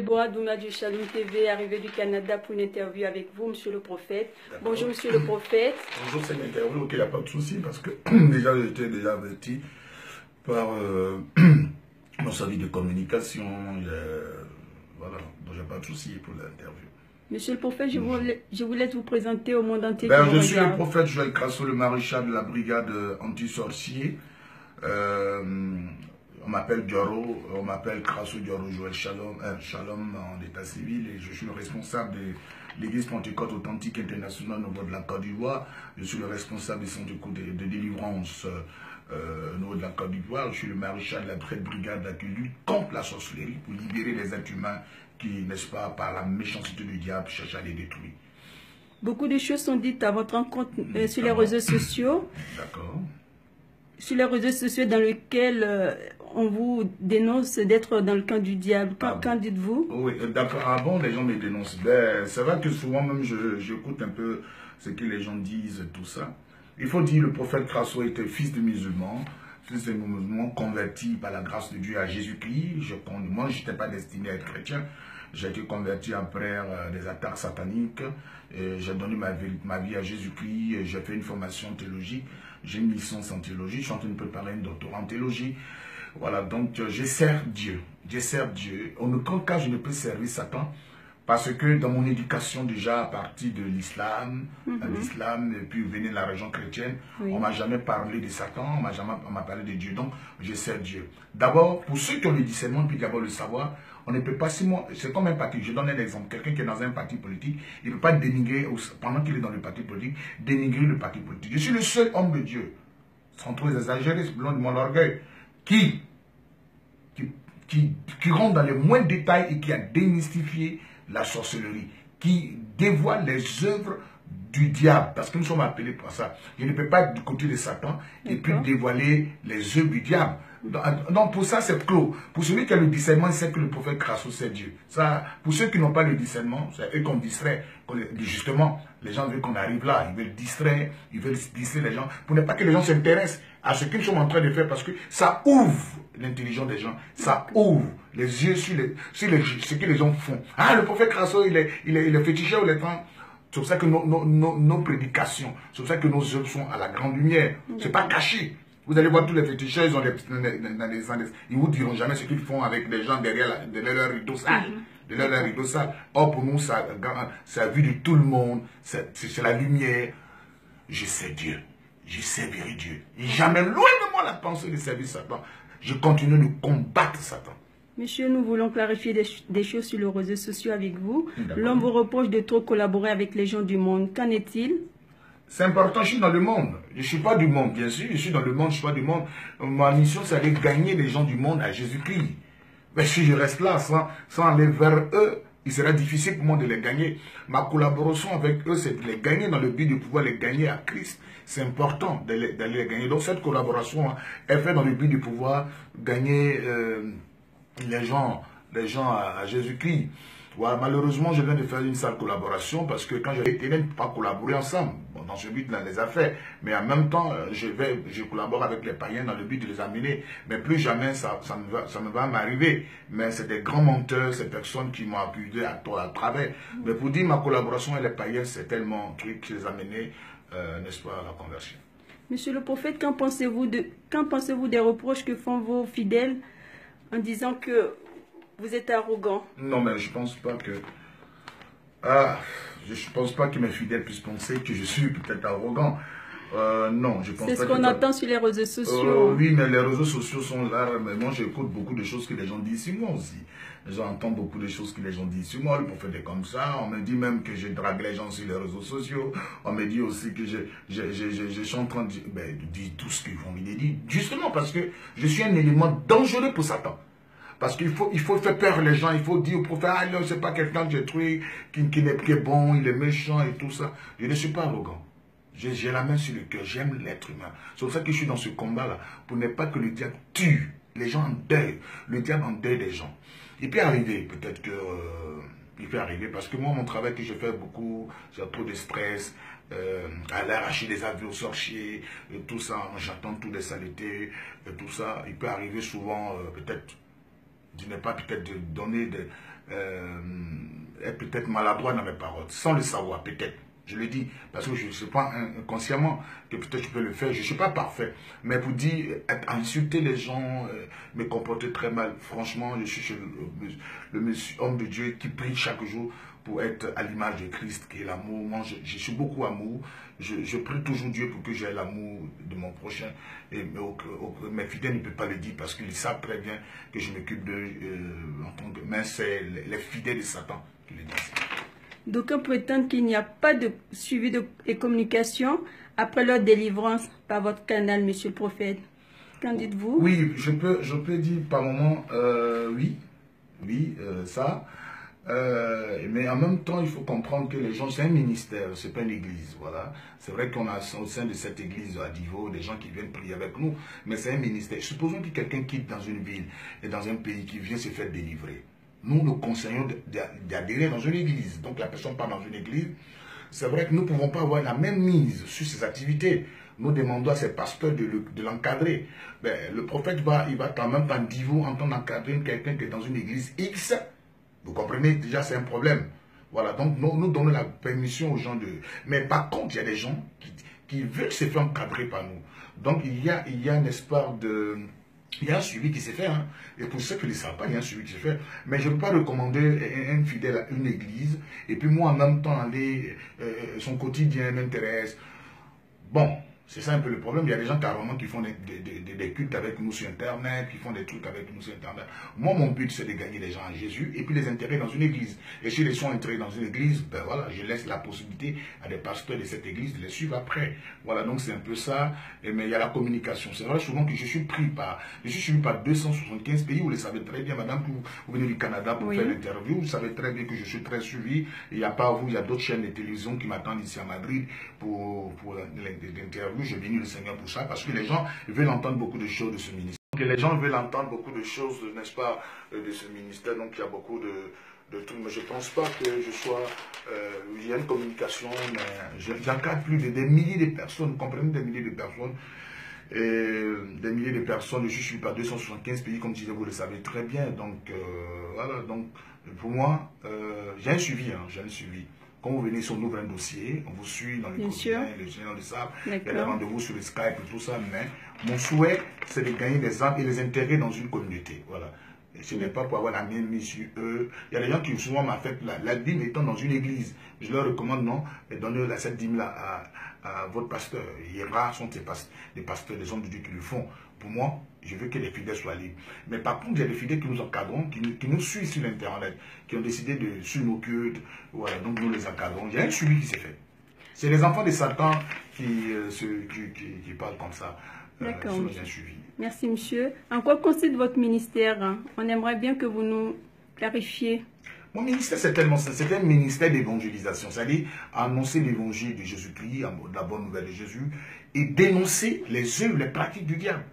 Deborah Douma du Shalom TV, arrivée du Canada pour une interview avec vous, monsieur le prophète. Bonjour, monsieur le prophète. Bonjour, c'est une interview, ok, il n'y a pas de souci, parce que déjà, j'étais déjà averti par mon service de communication. Voilà, donc j'ai pas de souci pour l'interview. Monsieur le prophète, je vous laisse vous présenter au monde entier. Je suis le prophète Joël Crasso, le maréchal de la brigade anti-sorcier. On m'appelle Dioro, on m'appelle Crasso Dioro Joël Shalom en état civil, et je suis le responsable de l'église Pentecôte authentique internationale au niveau de la Côte d'Ivoire. Je suis le responsable des centres de délivrance au niveau de la Côte d'Ivoire. Je suis le maréchal de la brigade qui lutte contre la sorcellerie pour libérer les êtres humains qui, n'est-ce pas, par la méchanceté du diable, cherchent à les détruire. Beaucoup de choses sont dites à votre rencontre sur les réseaux sociaux. D'accord. Sur les réseaux sociaux dans lesquels on vous dénonce d'être dans le camp du diable. Qu'en dites-vous? Oui, d'accord. Avant, les gens me dénoncent. C'est vrai que souvent même, j'écoute un peu ce que les gens disent, tout ça. Il faut dire, le prophète Crasso était fils de musulman, converti par la grâce de Dieu à Jésus-Christ. Moi, je n'étais pas destiné à être chrétien. J'ai été converti après des attaques sataniques. J'ai donné ma vie à Jésus-Christ. J'ai fait une formation théologique. J'ai une licence en théologie. Je suis en train de préparer un doctorat en théologie. Voilà, donc je sers Dieu. Je sers Dieu. En aucun cas, je ne peux servir Satan. Parce que dans mon éducation déjà, à partir de l'islam, et puis venir de la religion chrétienne, on ne m'a jamais parlé de Satan, on m'a parlé de Dieu. Donc, je sers Dieu. D'abord, pour ceux qui ont le discernement, puis d'abord le savoir, on ne peut pas, c'est comme un parti. Je donne un exemple. Quelqu'un qui est dans un parti politique, il ne peut pas dénigrer, pendant qu'il est dans le parti politique, dénigrer le parti politique. Je suis le seul homme de Dieu, sans trop exagérer, loin de mon orgueil, qui rentre dans les moindres détails et qui a démystifié la sorcellerie, qui dévoile les œuvres du diable, parce que nous sommes appelés pour ça. Je ne peux pas être du côté de Satan et puis dévoiler les œuvres du diable. Donc pour ça c'est clos. Pour celui qui a le discernement, il sait que le prophète Crasso c'est Dieu. Ça, pour ceux qui n'ont pas le discernement, c'est eux qu'on distrait. Justement, les gens veulent qu'on arrive là, ils veulent distraire les gens, pour ne pas que les gens s'intéressent à ce qu'ils sont en train de faire, parce que ça ouvre l'intelligence des gens, ça ouvre les yeux sur ce que les gens font. Ah, le prophète Crasso, il est féticheur ou les temps. C'est pour ça que nos prédications, c'est pour ça que nos œuvres sont à la grande lumière. C'est pas caché. Vous allez voir tous les féticheurs, ils ont ils vous diront jamais ce qu'ils font avec les gens derrière leur rideau sale. Leur rideau sale. Or, pour nous, ça a vu de tout le monde. C'est la lumière. Je sais Dieu. Je servirai Dieu. Et jamais loin de moi la pensée de servir Satan. Je continue de combattre Satan. Monsieur, nous voulons clarifier des choses sur les réseaux sociaux avec vous. L'homme vous reproche de trop collaborer avec les gens du monde. Qu'en est-il? C'est important, je suis dans le monde. Je ne suis pas du monde, bien sûr. Je suis dans le monde, je ne suis pas du monde. Ma mission, c'est d'aller gagner les gens du monde à Jésus-Christ. Mais si je reste là sans aller vers eux, il sera difficile pour moi de les gagner. Ma collaboration avec eux, c'est de les gagner dans le but de pouvoir les gagner à Christ. C'est important d'aller les gagner. Donc cette collaboration est faite dans le but de pouvoir gagner les gens à Jésus-Christ. Voilà, malheureusement, je viens de faire une sale collaboration parce que quand j'ai été, ne pas collaborer ensemble dans ce but dans les affaires, mais en même temps, je collabore avec les païens dans le but de les amener. Mais plus jamais ça ne va m'arriver. Mais c'est des grands menteurs, ces personnes qui m'ont abusé à travers. Mais pour dire ma collaboration avec les païens, c'est tellement truc qui les a menés, n'est-ce pas, à la conversion. Monsieur le prophète, qu'en pensez-vous des reproches que font vos fidèles en disant que vous êtes arrogant? Non, mais je pense pas que... je pense pas que mes fidèles puissent penser que je suis peut-être arrogant. Non, je pense pas. C'est ce qu'on entend sur les réseaux sociaux. Oui, mais les réseaux sociaux sont là. Mais moi, j'écoute beaucoup de choses que les gens disent sur moi aussi. J'entends beaucoup de choses que les gens disent sur moi. Le prophète est comme ça. On me dit même que je drague les gens sur les réseaux sociaux. On me dit aussi que je suis en train de dire tout ce qu'ils vont me dire. Justement parce que je suis un élément dangereux pour Satan. Parce qu'il faut faire peur les gens, il faut dire au prophète, ah non, c'est pas quelqu'un que j'ai trouvé, qui est bon, il est méchant et tout ça. Je ne suis pas arrogant. J'ai la main sur le cœur, j'aime l'être humain. C'est pour ça que je suis dans ce combat-là, pour ne pas que le diable tue les gens en deuil. Le diable en deuil des gens. Il peut arriver, peut-être que... il peut arriver, parce que moi, mon travail que je fais beaucoup, j'ai trop de stress, à l'arracher des avions sorciers, et tout ça, j'entends toutes les saletés, et tout ça. Il peut arriver souvent, peut-être... Je n'ai pas peut-être de donner est peut-être maladroit dans mes paroles, sans le savoir, peut-être. Je le dis, parce que je ne sais pas inconsciemment que peut-être je peux le faire. Je ne suis pas parfait. Mais pour dire, insulter les gens, me comporter très mal, franchement, je suis le monsieur, homme de Dieu qui prie chaque jour pour être à l'image de Christ, qui est l'amour. Moi, je suis beaucoup amour. Je prie toujours Dieu pour que j'aie l'amour de mon prochain. Et mes fidèles ne peuvent pas le dire parce qu'ils savent très bien que je m'occupe d'eux en tant que... Mais c'est les fidèles de Satan qui le disent. D'aucuns prétendent qu'il n'y a pas de suivi et communication après leur délivrance par votre canal, monsieur le prophète. Qu'en dites-vous? Oui, je peux dire par moment, oui, ça. Mais en même temps, il faut comprendre que les gens, c'est un ministère, c'est pas une église, voilà. C'est vrai qu'on a au sein de cette église à Divo des gens qui viennent prier avec nous, mais c'est un ministère. Supposons que quelqu'un quitte dans une ville et dans un pays qui vient se faire délivrer. Nous conseillons d'adhérer dans une église. Donc la personne part dans une église. C'est vrai que nous ne pouvons pas avoir la même mise sur ses activités. Nous demandons à ses pasteurs de l'encadrer. Le prophète il va quand même pas Divo en train d'encadrer quelqu'un qui est dans une église X. Vous comprenez, déjà c'est un problème. Voilà, donc nous donnons la permission aux gens de... Mais par contre, il y a des gens qui veulent se faire encadrer par nous. Donc il y a un espoir de... Il y a un suivi qui s'est fait, hein. Et pour ceux qui ne le savent pas, il y a un suivi qui s'est fait. Mais je ne peux pas recommander un fidèle à une église, et puis moi en même temps, son quotidien m'intéresse. Bon, c'est ça un peu le problème. Il y a des gens carrément qui font des cultes avec nous sur Internet, qui font des trucs avec nous sur Internet. Moi, mon but, c'est de gagner les gens à Jésus et puis les intégrer dans une église. Et s'ils les sont intégrés dans une église, ben voilà, je laisse la possibilité à des pasteurs de cette église de les suivre après. Voilà, donc c'est un peu ça. Mais il y a la communication. C'est vrai souvent que je suis suivi par 275 pays. Vous le savez très bien, madame, que vous venez du Canada pour faire l'interview. Vous savez très bien que je suis très suivi. Il n'y a pas vous, il y a d'autres chaînes de télévision qui m'attendent ici à Madrid pour l'interview. Je bénis le Seigneur pour ça, parce que les gens veulent entendre beaucoup de choses de ce ministère. Donc, les gens veulent entendre beaucoup de choses, n'est-ce pas, de ce ministère. Donc il y a beaucoup de trucs. Mais je ne pense pas que je sois... il y a une communication, mais j'encadre plus des milliers de personnes, vous comprenez, des milliers de personnes. Des milliers de personnes, je suis par 275 pays, comme je disais, vous le savez très bien. Donc voilà, donc pour moi, j'ai un suivi, j'ai un suivi. Quand vous venez sur, on ouvre un dossier, on vous suit dans le quotidien, les gens le savent, il y a des rendez-vous sur le Skype et tout ça, mais mon souhait, c'est de gagner des âmes et les intégrer dans une communauté. Voilà. Et ce n'est pas pour avoir la même mise sur eux. Il y a des gens qui souvent m'affectent la dîme étant dans une église. Je leur recommande, non, de donner cette dîme-là à votre pasteur. Les rares sont des pasteurs, des hommes de Dieu qui le font. Pour moi, je veux que les fidèles soient libres. Mais par contre, il y a des fidèles qui nous encadrons, qui nous suivent sur l'Internet, qui ont décidé de suivre nos cultes. Voilà, donc nous les encadrons. Il y a un suivi qui s'est fait. C'est les enfants de Satan qui parlent comme ça. D'accord. Merci, monsieur. En quoi consiste votre ministère? On aimerait bien que vous nous clarifiez. Mon ministère, c'est un ministère d'évangélisation, c'est-à-dire annoncer l'évangile de Jésus-Christ, la bonne nouvelle de Jésus, et dénoncer les œuvres, les pratiques du diable.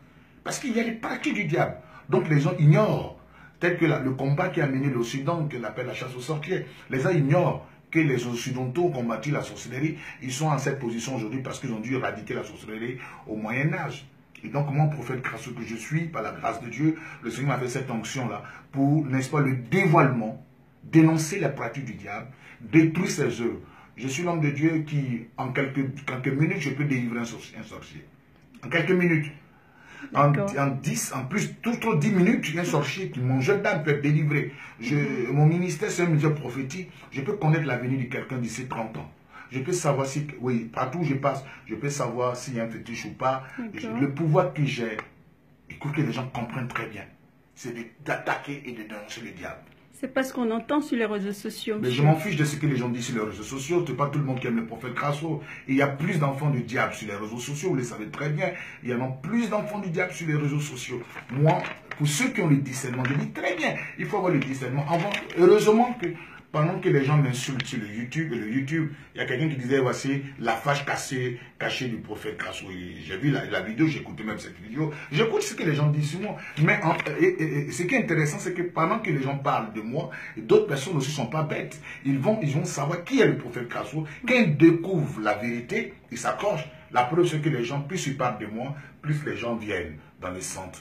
Parce qu'il y a les pratiques du diable. Donc les gens ignorent, tel que le combat qui a mené l'Occident, qu'on appelle la chasse aux sorciers. Les gens ignorent que les Occidentaux ont combattu la sorcellerie. Ils sont en cette position aujourd'hui parce qu'ils ont dû éradiquer la sorcellerie au Moyen-Âge. Et donc, moi, prophète crasseux que je suis, par la grâce de Dieu, le Seigneur m'a fait cette onction-là pour, n'est-ce pas, le dévoilement, dénoncer les pratiques du diable, détruire ses œuvres. Je suis l'homme de Dieu qui, en quelques minutes, je peux délivrer un sorcier. En quelques minutes. En 10 minutes, un sorcier qui mon jeune dame peut être délivré. Mon ministère, c'est un ministère prophétique. Je peux connaître l'avenir de quelqu'un d'ici 30 ans. Je peux savoir si, oui, partout où je passe, je peux savoir s'il y a un fétiche ou pas. Le pouvoir que j'ai, écoute, que les gens comprennent très bien, c'est d'attaquer et de dénoncer le diable. C'est parce qu'on entend sur les réseaux sociaux. Mais je m'en fiche de ce que les gens disent sur les réseaux sociaux. Ce n'est pas tout le monde qui aime le prophète Crasso. Il y a plus d'enfants du diable sur les réseaux sociaux. Vous le savez très bien. Il y en a plus d'enfants du diable sur les réseaux sociaux. Moi, pour ceux qui ont le discernement, je dis très bien, il faut avoir le discernement. Heureusement que pendant que les gens m'insultent sur le YouTube, il y a quelqu'un qui disait, voici la fâche cachée du prophète Crasso. J'ai vu la vidéo, j'ai écouté même cette vidéo. J'écoute ce que les gens disent sur moi. Mais ce qui est intéressant, c'est que pendant que les gens parlent de moi, d'autres personnes aussi ne sont pas bêtes. Ils vont savoir qui est le prophète Crasso. Quand ils découvrent la vérité, ils s'accrochent. La preuve, c'est que les gens, plus ils parlent de moi, plus les gens viennent dans le centre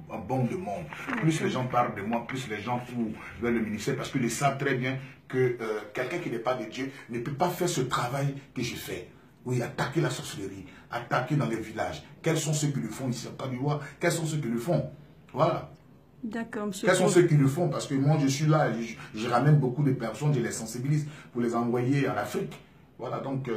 en bon de monde. Plus les gens parlent de moi, plus les gens courent vers le ministère, parce qu'ils savent très bien que quelqu'un qui n'est pas de Dieu ne peut pas faire ce travail que je fais. Oui, attaquer la sorcellerie, attaquer dans les villages. Quels sont ceux qui le font ici en Côte d'Ivoire? Quels sont ceux qui le font? Voilà. D'accord, monsieur. Quels sont ceux qui le font? Parce que moi, je suis là, je ramène beaucoup de personnes, je les sensibilise pour les envoyer en Afrique. Voilà, donc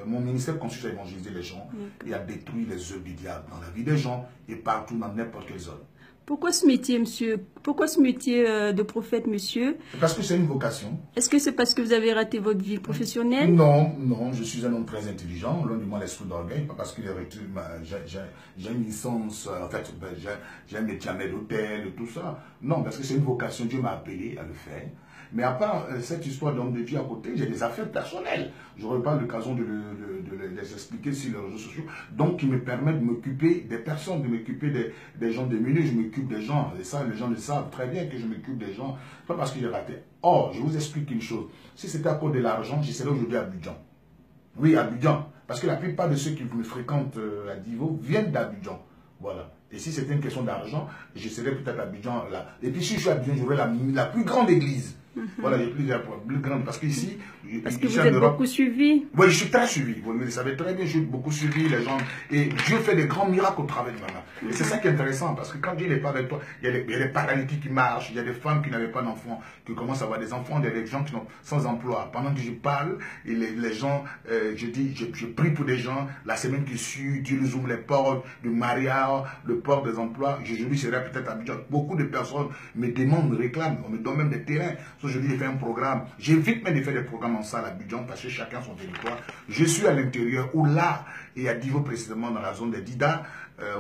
mon ministère consiste à évangéliser les gens et à détruire les œuvres du diable dans la vie des gens et partout dans n'importe quelle zone. Pourquoi ce métier, monsieur? Pourquoi ce métier de prophète, monsieur? Parce que c'est une vocation. Est-ce que c'est parce que vous avez raté votre vie professionnelle? Non, non, je suis un homme très intelligent, loin de moi l'esprit d'orgueil, pas parce que j'ai une licence, en fait, j'ai un métier à maître d'hôtel, tout ça. Non, parce que c'est une vocation, Dieu m'a appelé à le faire. Mais à part cette histoire d'homme de Dieu à côté, j'ai des affaires personnelles. Je n'aurai pas l'occasion de les expliquer sur les réseaux sociaux. Donc, qui me permettent de m'occuper des personnes, de m'occuper des gens démunis. Je m'occupe des gens. Et ça, les gens le savent très bien que je m'occupe des gens. Pas parce que j'ai raté. Or, je vous explique une chose. Si c'était à cause de l'argent, je serais aujourd'hui à Abidjan. Oui, à Abidjan. Parce que la plupart de ceux qui me fréquentent à Divo viennent d'Abidjan. Voilà. Et si c'était une question d'argent, je serais peut-être à Abidjan là. Et puis si je suis à Abidjan, j'aurai la plus grande église. Voilà, j'ai plus grande. Parce qu'ici, parce que vous êtes beaucoup suivi. Oui, je suis très suivi. Vous le savez très bien, je suis beaucoup suivi, les gens. Et Dieu fait des grands miracles au travers de ma main. Et c'est ça qui est intéressant, parce que quand Dieu n'est pas avec toi, il y a des paralytiques qui marchent, il y a des femmes qui n'avaient pas d'enfants, qui commencent à avoir des enfants, il y a des gens qui sont sans emploi. Pendant que je parle, et les gens, je prie pour des gens, la semaine qui suit, Dieu nous ouvre les portes du mariage, le port des emplois. Aujourd'hui, serait peut-être à Abidjan. Beaucoup de personnes me demandent, me réclament, on me donne même des terrains. Aujourd'hui, j'ai fait un programme. J'évite même de faire des programmes en salle à Abidjan parce que chacun son territoire. Je suis à l'intérieur où là, et à Divo précisément dans la zone des Dida,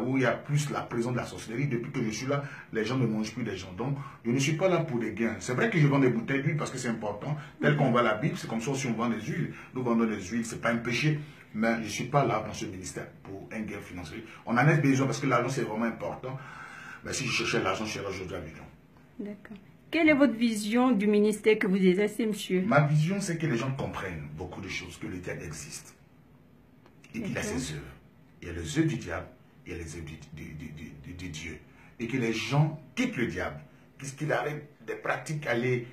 où il y a plus la présence de la sorcellerie. Depuis que je suis là, les gens ne mangent plus des gens. Donc, je ne suis pas là pour des gains. C'est vrai que je vends des bouteilles d'huile parce que c'est important. Tel qu'on voit la Bible, c'est comme ça si on vend des huiles. Nous vendons des huiles, c'est pas un péché. Mais je ne suis pas là dans ce ministère pour un gain financier. On en a besoin parce que l'argent c'est vraiment important. Mais si je cherchais l'argent, je serais aujourd'hui à Abidjan. D'accord. Quelle est votre vision du ministère que vous exercez, monsieur? Ma vision, c'est que les gens comprennent beaucoup de choses, que le diable existe. Et qu'il a ses œuvres. Il y a les œuvres du diable, il y a les œuvres de Dieu. Et que les gens quittent le diable, qu'il arrête des pratiques, aller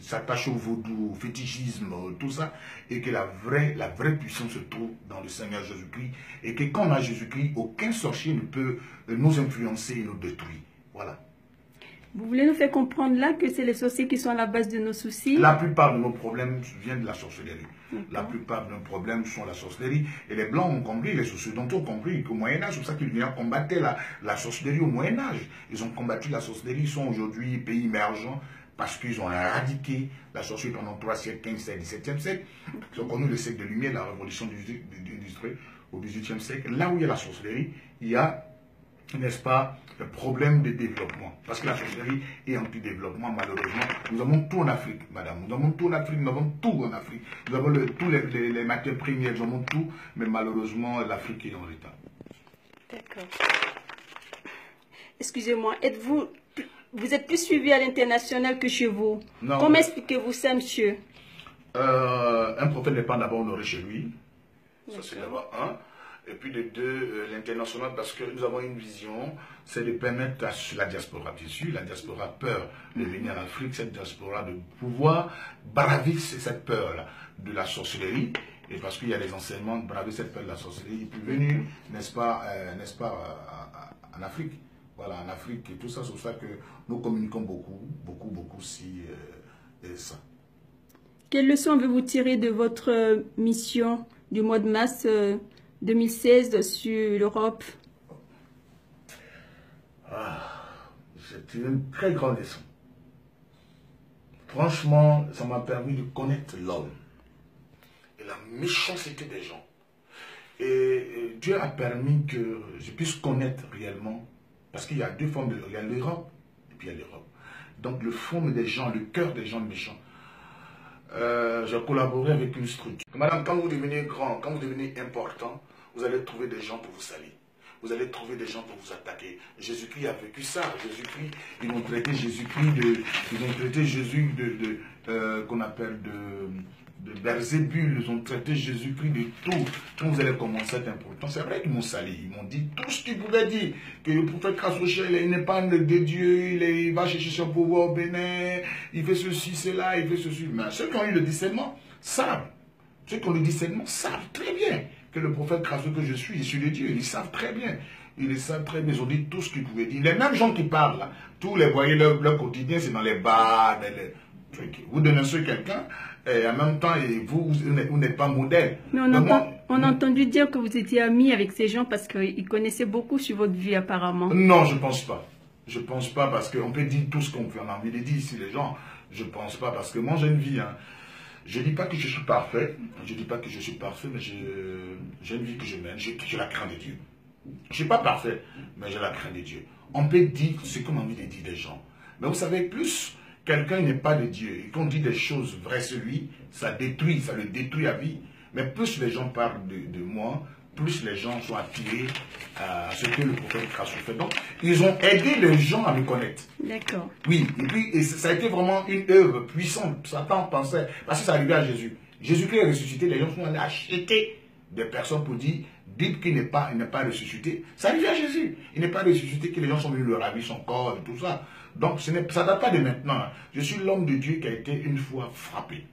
s'attacher au vaudou, au fétichisme, tout ça, et que la vraie puissance se trouve dans le Seigneur Jésus-Christ, et que quand on a Jésus-Christ, aucun sorcier ne peut nous influencer et nous détruire. Voilà. Vous voulez nous faire comprendre là que c'est les sorciers qui sont à la base de nos soucis? La plupart de nos problèmes viennent de la sorcellerie. La plupart de nos problèmes sont la sorcellerie. Et les Blancs ont compris, les occidentaux ont compris qu'au Moyen-Âge, c'est pour ça qu'ils venaient combattre la sorcellerie au Moyen-Âge. Ils ont combattu la sorcellerie, ils sont aujourd'hui pays émergents parce qu'ils ont éradiqué la sorcellerie pendant 3 siècles, 15 siècles, 17e siècle. Ils ont connu le siècle de lumière, la révolution industrielle au 18e siècle. Là où il y a la sorcellerie, il y a, n'est-ce pas, le problème de développement. Parce que la sorcellerie est anti-développement, malheureusement. Nous avons tout en Afrique, madame. Nous avons tout en Afrique, nous avons tout en Afrique. Nous avons tous les matières premières, nous avons tout, mais malheureusement, l'Afrique est en retard. D'accord. Excusez-moi, vous êtes plus suivi à l'international que chez vous? Non, comment expliquez-vous ça, monsieur? Un prophète n'est pas d'abord honoré chez lui. Ça, c'est d'abord un. Et puis de deux, l'international, parce que nous avons une vision, c'est de permettre à la diaspora, bien sûr, la diaspora a peur de venir en Afrique, cette diaspora de pouvoir braver cette peur-là de la sorcellerie, et parce qu'il y a les enseignements, braver cette peur de la sorcellerie, et puis venir, n'est-ce pas, en Afrique. Voilà, en Afrique, et tout ça, c'est pour ça que nous communiquons beaucoup si ça. Quelle leçon avez-vous tiré de votre mission du mois de mars 2016 sur l'Europe? C'est une très grande leçon. Franchement, ça m'a permis de connaître l'homme et la méchanceté des gens. Et Dieu a permis que je puisse connaître réellement, parce qu'il y a deux formes il y a l'Europe et puis il y a l'Europe. Donc le fond des gens, le cœur des gens méchants. J'ai collaboré avec une structure. Madame, quand vous devenez grand, quand vous devenez important, vous allez trouver des gens pour vous salir. Vous allez trouver des gens pour vous attaquer. Jésus-Christ a vécu ça. Jésus-Christ, ils ont traité Jésus-Christ ils ont traité Jésus qu'on appelle de Beelzébul, ils ont traité Jésus-Christ de tout. Quand vous allez commencer à être important, c'est vrai qu'ils m'ont sali. Ils m'ont dit tout ce qu'ils pouvaient dire. Que le prophète Krasouché, il n'est pas de Dieu, il va chercher son pouvoir au Bénin, il fait ceci, cela, il fait ceci. Mais ceux qui ont eu le discernement savent. Ceux qui ont le discernement savent très bien que le prophète Krasouché que je suis de Dieu. Ils savent très bien. Ils le savent très bien. Ils ont dit tout ce qu'ils pouvaient dire. Les mêmes gens qui parlent, là, tous les voyez, leur quotidien, c'est dans les bars, dans les trucs. Vous dénoncez quelqu'un, et en même temps, vous n'êtes pas modèle. Mais on a entendu dire que vous étiez amis avec ces gens parce qu'ils connaissaient beaucoup sur votre vie apparemment. Non, je ne pense pas. Je ne pense pas parce qu'on peut dire tout ce qu'on a envie de dire ici, les gens. Je ne pense pas parce que moi, j'ai une vie. Hein. Je ne dis pas que je suis parfait. Je ne dis pas que je suis parfait, mais j'ai une vie que je mène. J'ai la crainte de Dieu. Je ne suis pas parfait, mais j'ai la crainte de Dieu. On peut dire ce qu'on a envie de dire des gens. Mais vous savez, plus quelqu'un n'est pas de Dieu, et qu'on dit des choses vraies sur lui, ça le détruit à vie. Mais plus les gens parlent de moi, plus les gens sont attirés à ce que le prophète Krasou fait. Donc, ils ont aidé les gens à me connaître. D'accord. Oui, et puis ça a été vraiment une œuvre puissante. Satan pensait, parce que ça arrivait à Jésus. Jésus-Christ est ressuscité, les gens sont allés acheter des personnes pour dire, dites qu'il n'est pas ressuscité. Ça arrivait à Jésus. Il n'est pas ressuscité, que les gens sont venus le ravir son corps et tout ça. Donc, ça ne date pas de maintenant. Je suis l'homme de Dieu qui a été une fois frappé,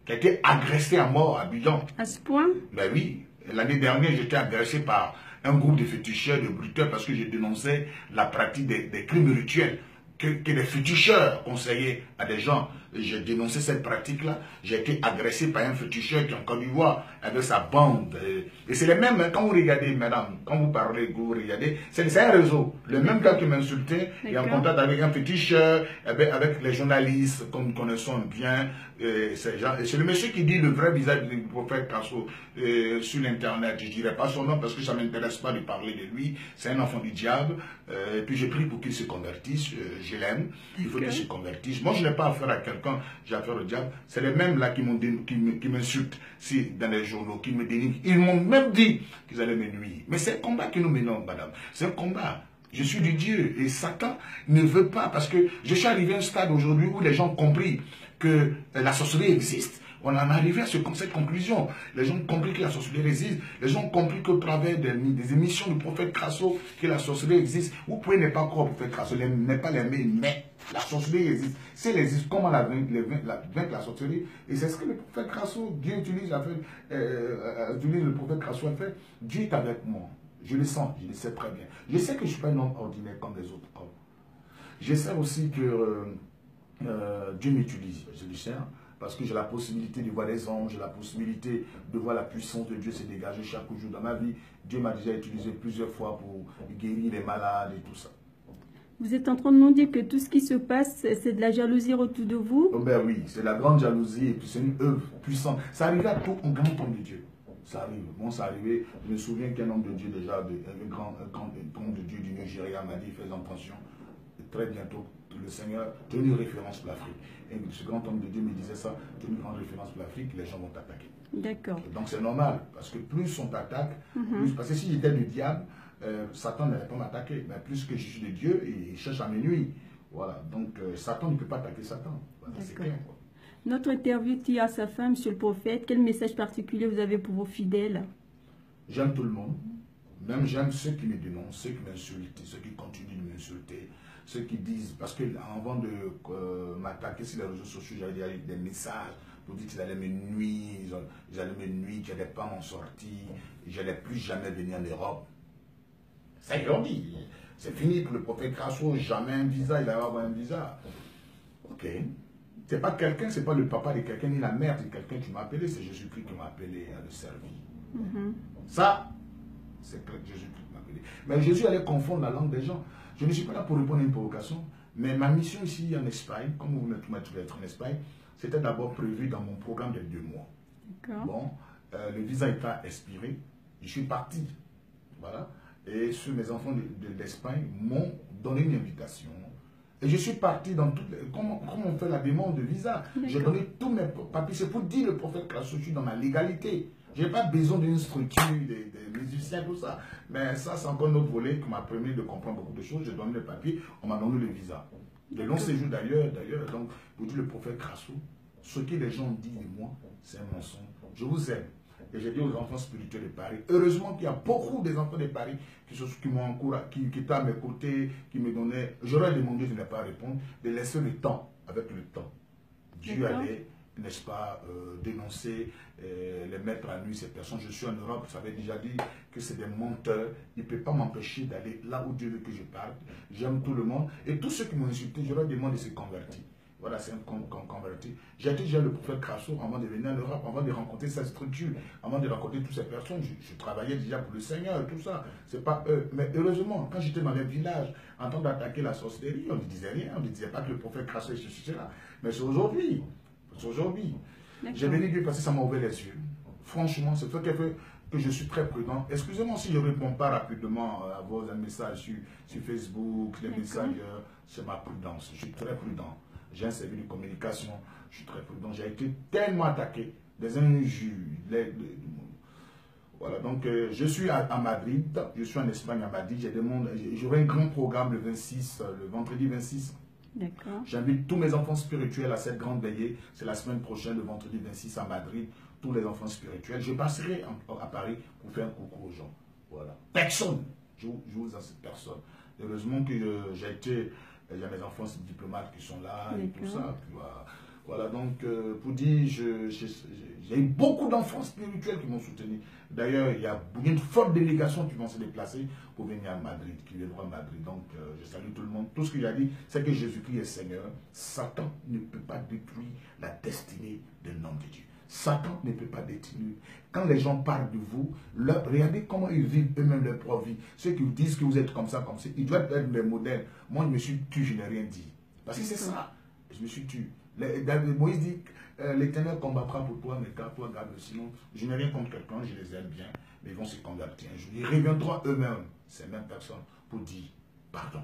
qui a été agressé à mort à Abidjan. À ce point? Ben oui. L'année dernière, j'étais agressé par un groupe de féticheurs, de bruteurs, parce que je dénonçais la pratique des crimes rituels que les féticheurs conseillaient à des gens. J'ai dénoncé cette pratique-là. J'ai été agressé par un féticheur qui est en Côte d'Ivoire avec sa bande. Et c'est les mêmes, hein, quand vous regardez, madame, quand vous parlez, vous regardez, c'est un réseau. Le même gars qui m'insultait est en contact avec un féticheur, avec les journalistes, comme nous connaissons bien. C'est le monsieur qui dit le vrai visage du prophète Krasou sur l'internet. Je ne dirais pas son nom parce que ça ne m'intéresse pas de parler de lui. C'est un enfant du diable. Et puis j'ai pris pour qu'il se convertisse. Je l'aime. Il faut qu'il se convertisse. Moi, je n'ai pas affaire à quelqu'un, j'ai affaire au diable. C'est les mêmes là qui m'insultent dans les journaux, qui me dénigrent. Ils m'ont même dit qu'ils allaient me nuire. Mais c'est un combat que nous menons, madame. C'est un combat. Je suis du Dieu et Satan ne veut pas, parce que je suis arrivé à un stade aujourd'hui où les gens ont compris que la sorcellerie existe. On en est arrivé à cette conclusion. Les gens ont compris que la sorcellerie existe. Les gens ont compris qu'au travers des émissions du prophète Krasou, que la sorcellerie existe. Vous pouvez ne pas croire au prophète Krasou, ne pas l'aimer, mais la sorcellerie existe. Si elle existe, comment vaincre la sorcellerie? Et c'est ce que le prophète Krasou, Dieu utilise le prophète Krasou a fait. Dieu est avec moi. Je le sens, je le sais très bien. Je sais que je ne suis pas un homme ordinaire comme les autres hommes. Je sais aussi que Dieu m'utilise, je le sais, parce que j'ai la possibilité de voir les anges, j'ai la possibilité de voir la puissance de Dieu se dégager chaque jour dans ma vie. Dieu m'a déjà utilisé plusieurs fois pour guérir les malades et tout ça. Vous êtes en train de nous dire que tout ce qui se passe, c'est de la jalousie autour de vous? Oh ben oui, c'est la grande jalousie et puis c'est une œuvre puissante. Ça arrive à tout un grand homme de Dieu. Ça arrive. Bon, ça arrivait. Je me souviens qu'un homme de Dieu déjà, un grand homme de Dieu du Nigeria m'a dit, fais attention. Et très bientôt, le Seigneur, tu es une référence pour l'Afrique. Et ce grand homme de Dieu me disait ça, tu es une grande référence pour l'Afrique, les gens vont t'attaquer. D'accord. Donc c'est normal, parce que plus on t'attaque, parce que si j'étais du diable, Satan n'allait pas m'attaquer. Mais plus que je suis de Dieu, il cherche à me nuire. Voilà. Donc Satan ne peut pas attaquer Satan. Voilà, c'est clair, quoi. Notre interview tire à sa fin, Monsieur le Prophète. Quel message particulier vous avez pour vos fidèles? J'aime tout le monde. Même j'aime ceux qui me dénoncent, ceux qui m'insultent, ceux qui continuent de m'insulter, ceux qui disent, parce qu'avant de m'attaquer sur les réseaux sociaux, j'avais des messages pour dire qu'ils allaient me nuire, ils allaient me nuire, que je n'allais pas m'en sortir, je n'allais plus jamais venir en Europe. Ça, ils l'ont dit. C'est fini pour le prophète Krasou, jamais un visa, il va avoir un visa. Ok. C'est pas quelqu'un, c'est pas le papa de quelqu'un, ni la mère de quelqu'un qui m'a appelé, c'est Jésus-Christ qui m'a appelé à le servir. Ça, c'est Jésus-Christ qui m'a appelé. Mais Jésus allait confondre la langue des gens. Je ne suis pas là pour répondre à une provocation, mais ma mission ici en Espagne, comme vous m'avez trouvé être en Espagne, c'était d'abord prévu dans mon programme de 2 mois. Bon, le visa étant expiré, je suis parti. Voilà. Et mes enfants d'Espagne m'ont donné une invitation. Et je suis parti dans toutes les... Comment on fait la demande de visa? J'ai donné tous mes papiers. C'est pour dire le prophète Krasou, je suis dans ma légalité. Je n'ai pas besoin d'une structure, des musiciens, tout ça. Mais ça, c'est encore notre volet qui m'a permis de comprendre beaucoup de choses. J'ai donné les papiers, on m'a donné le visa. De long séjour d'ailleurs. Donc, pour dire le prophète Krasou, ce que les gens disent de moi, c'est un mensonge. Je vous aime. Et j'ai dit aux enfants spirituels de Paris, heureusement qu'il y a beaucoup des enfants de Paris qui m'ont encouragé, qui étaient à mes côtés, qui me donnaient, j'aurais demandé de ne pas répondre, de laisser le temps, avec le temps. Dieu allait, n'est-ce pas, dénoncer, les mettre à nu, ces personnes. Je suis en Europe, ça avait déjà dit que c'est des menteurs. Il ne peut pas m'empêcher d'aller là où Dieu veut que je parte. J'aime tout le monde. Et tous ceux qui m'ont insulté, je leur demande de se convertir. Voilà, c'est un converti. J'ai été déjà le prophète Crasso avant de venir en Europe, avant de rencontrer cette structure, avant de rencontrer toutes ces personnes. Je travaillais déjà pour le Seigneur et tout ça. C'est pas eux. Mais heureusement, quand j'étais dans les villages, en train d'attaquer la sorcellerie, on ne disait rien. On ne disait pas que le prophèet Crasso est ceci, là. Mais c'est aujourd'hui. C'est aujourd'hui. J'ai béni Dieu parce que ça m'a ouvert les yeux. Franchement, c'est ce qui fait que je suis très prudent. Excusez-moi si je ne réponds pas rapidement à vos messages sur Facebook, les messages, c'est ma prudence. Je suis très prudent. J'ai un service de communication, je suis très prudent. J'ai été tellement attaqué des injures. Voilà, donc je suis à Madrid, je suis en Espagne à Madrid. J'aurai un grand programme le 26, le vendredi 26. D'accord. J'invite tous mes enfants spirituels à cette grande veillée. C'est la semaine prochaine, le vendredi 26 à Madrid. Tous les enfants spirituels. Je passerai à Paris pour faire un coucou aux gens. Voilà. Personne. Je vous assure, personne. Heureusement que j'ai été... Il y a mes enfants diplomates qui sont là et tout ça. Puis, voilà, donc pour dire, j'ai eu beaucoup d'enfants spirituels qui m'ont soutenu. D'ailleurs, il y a une forte délégation qui vont se déplacer pour venir à Madrid, qui viendront à Madrid. Donc, je salue tout le monde. Tout ce que j'ai dit, c'est que Jésus-Christ est Seigneur. Satan ne peut pas détruire la destinée d'un homme de Dieu. Satan ne peut pas détruire. Quand les gens parlent de vous, regardez comment ils vivent eux-mêmes leur propre vie. Ceux qui vous disent que vous êtes comme ça, ils doivent être des modèles. Moi, je me suis tué, je n'ai rien dit. Parce que c'est ça. Je me suis tué. Moïse dit, l'Éternel combattra pour toi, mais garde-toi, garde. Sinon, je n'ai rien contre quelqu'un, je les aime bien, mais ils vont se convertir un jour. Ils reviendront eux-mêmes, ces mêmes personnes, pour dire pardon.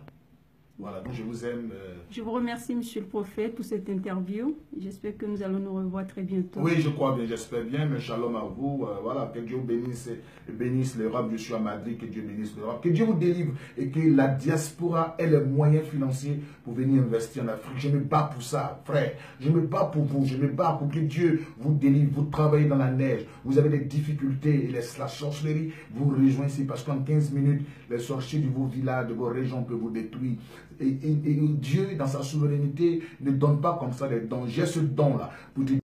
Voilà, donc je vous aime. Je vous remercie, monsieur le prophète, pour cette interview. J'espère que nous allons nous revoir très bientôt. Oui, je crois bien, j'espère bien, mais shalom à vous. Voilà, que Dieu bénisse l'Europe. Je suis à Madrid, que Dieu bénisse l'Europe. Que Dieu vous délivre et que la diaspora ait les moyens financiers pour venir investir en Afrique. Je me bats pour ça, frère. Je me bats pour vous. Je me bats pour que Dieu vous délivre. Vous travaillez dans la neige. Vous avez des difficultés et la sorcellerie vous rejoint ici parce qu'en 15 minutes, les sorciers de vos villages, de vos régions peuvent vous détruire. Et Dieu, dans sa souveraineté, ne donne pas comme ça les dons. J'ai ce don-là pour dire